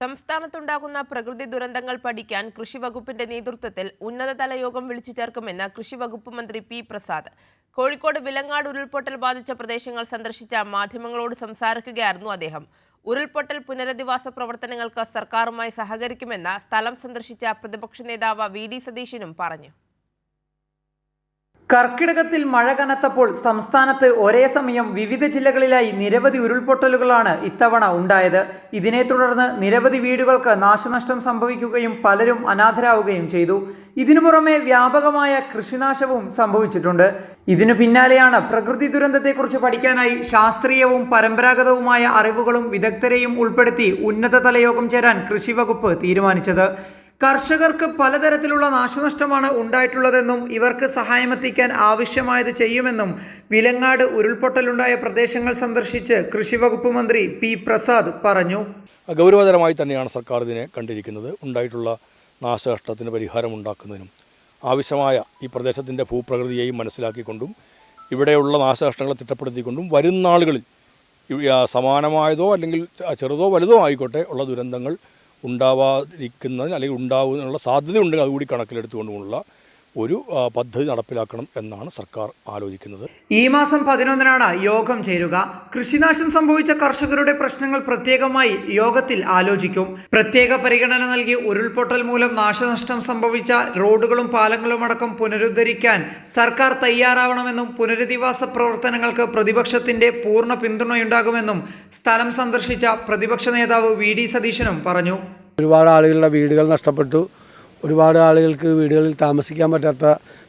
സംസ്ഥാനത്തുണ്ടാകുന്ന പ്രകൃതി ദുരന്തങ്ങൾ പഠിക്കാൻ കൃഷി വകുപ്പിന്റെ നേതൃത്വത്തിൽ ഉന്നതതല യോഗം വിളിച്ചു ചേർക്കുമെന്ന് കൃഷി വകുപ്പ് മന്ത്രി പി പ്രസാദ്. കോഴിക്കോട് വിലങ്ങാട് ഉരുൾപൊട്ടൽ ബാധിച്ച പ്രദേശങ്ങൾ സന്ദർശിച്ച മാധ്യമങ്ങളോട് സംസാരിക്കുകയായിരുന്നു അദ്ദേഹം. ഉരുൾപൊട്ടൽ പുനരധിവാസ പ്രവർത്തനങ്ങൾക്ക് സർക്കാരുമായി സഹകരിക്കുമെന്ന് സ്ഥലം സന്ദർശിച്ച പ്രതിപക്ഷ നേതാവ് വി.ഡി. സതീശനും പറഞ്ഞു. കർക്കിടകത്തിൽ മഴ കനത്തപ്പോൾ സംസ്ഥാനത്ത് ഒരേ സമയം വിവിധ ജില്ലകളിലായി നിരവധി ഉരുൾപൊട്ടലുകളാണ് ഇത്തവണ ഉണ്ടായത്. ഇതിനെ തുടർന്ന് നിരവധി വീടുകൾക്ക് നാശനഷ്ടം സംഭവിക്കുകയും പലരും അനാഥരാവുകയും ചെയ്തു. ഇതിനു പുറമെ വ്യാപകമായ കൃഷിനാശവും സംഭവിച്ചിട്ടുണ്ട്. ഇതിനു പിന്നാലെയാണ് പ്രകൃതി ദുരന്തത്തെക്കുറിച്ച് പഠിക്കാനായി ശാസ്ത്രീയവും പരമ്പരാഗതവുമായ അറിവുകളും വിദഗ്ധരെയും ഉൾപ്പെടുത്തി ഉന്നതതല യോഗം ചേരാൻ കൃഷി വകുപ്പ് തീരുമാനിച്ചത്. കർഷകർക്ക് പലതരത്തിലുള്ള നാശനഷ്ടമാണ് ഉണ്ടായിട്ടുള്ളതെന്നും ഇവർക്ക് സഹായമെത്തിക്കാൻ ആവശ്യമായത് ചെയ്യുമെന്നും വിലങ്ങാട് ഉരുൾപൊട്ടലുണ്ടായ പ്രദേശങ്ങൾ സന്ദർശിച്ച് കൃഷി വകുപ്പ് മന്ത്രി പി പ്രസാദ് പറഞ്ഞു. ഗൗരവതരമായി തന്നെയാണ് സർക്കാർ ഇതിനെ കണ്ടിരിക്കുന്നത്. ഉണ്ടായിട്ടുള്ള നാശനഷ്ടത്തിന് പരിഹാരമുണ്ടാക്കുന്നതിനും ആവശ്യമായ ഈ പ്രദേശത്തിൻ്റെ ഭൂപ്രകൃതിയെയും മനസ്സിലാക്കിക്കൊണ്ടും ഇവിടെയുള്ള നാശനഷ്ടങ്ങളെ തിട്ടപ്പെടുത്തിക്കൊണ്ടും വരുന്ന നാളുകളിൽ സമാനമായതോ അല്ലെങ്കിൽ ചെറുതോ വലുതോ ആയിക്കോട്ടെ ഉള്ള ദുരന്തങ്ങൾ ഉണ്ടാവാതിരിക്കുന്നതിന് അല്ലെങ്കിൽ ഉണ്ടാവുന്നതിനുള്ള സാധ്യതയുണ്ടെങ്കിൽ അതുകൂടി കണക്കിലെടുത്തുകൊണ്ടുമുള്ള ഒരു പദ്ധതി നടപ്പിലാക്കണം എന്നാണ് സർക്കാർ ആലോചിക്കുന്നത്. ഈ മാസം 11-നാണ് യോഗം ചേരുക. കൃഷിനാശം സംഭവിച്ച കർഷകരുടെ പ്രശ്നങ്ങൾ പ്രത്യേകമായി യോഗത്തിൽ ആലോചിക്കും. പ്രത്യേക പരിഗണന നൽകി ഉരുൾപൊട്ടൽ മൂലം നാശനഷ്ടം സംഭവിച്ച റോഡുകളും പാലങ്ങളും അടക്കം പുനരുദ്ധരിക്കാൻ സർക്കാർ തയ്യാറാവണമെന്നും പുനരധിവാസ പ്രവർത്തനങ്ങൾക്ക് പ്രതിപക്ഷത്തിന്റെ പൂർണ്ണ പിന്തുണയുണ്ടാകുമെന്നും സ്ഥലം സന്ദർശിച്ച പ്രതിപക്ഷ നേതാവ് വി.ഡി. സതീശനും പറഞ്ഞു. ഒരുപാട് ആളുകളുടെ വീടുകൾ നഷ്ടപ്പെട്ടു. ഒരുപാട് ആളുകൾക്ക് വീടുകളിൽ താമസിക്കാൻ പറ്റാത്ത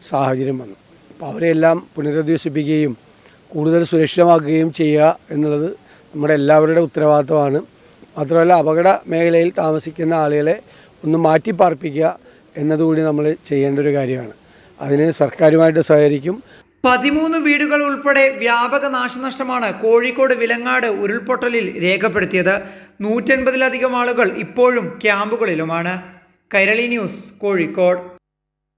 സാഹചര്യം വന്നു. അപ്പോൾ അവരെല്ലാം പുനരധിവസിപ്പിക്കുകയും കൂടുതൽ സുരക്ഷിതമാക്കുകയും ചെയ്യുക എന്നുള്ളത് നമ്മുടെ എല്ലാവരുടെ ഉത്തരവാദിത്തമാണ്. മാത്രമല്ല അപകട മേഖലയിൽ താമസിക്കുന്ന ആളുകളെ ഒന്ന് മാറ്റിപ്പാർപ്പിക്കുക എന്നതുകൂടി നമ്മൾ ചെയ്യേണ്ട ഒരു കാര്യമാണ്. അതിന് സർക്കാരുമായിട്ട് സഹകരിക്കും. 13 വീടുകൾ ഉൾപ്പെടെ വ്യാപക നാശനഷ്ടമാണ് കോഴിക്കോട് വിലങ്ങാട് ഉരുൾപൊട്ടലിൽ രേഖപ്പെടുത്തിയത്. 180-ലധികം ആളുകൾ ഇപ്പോഴും ക്യാമ്പുകളിലുമാണ്. കൈരളി ന്യൂസ്, കോഴിക്കോട്.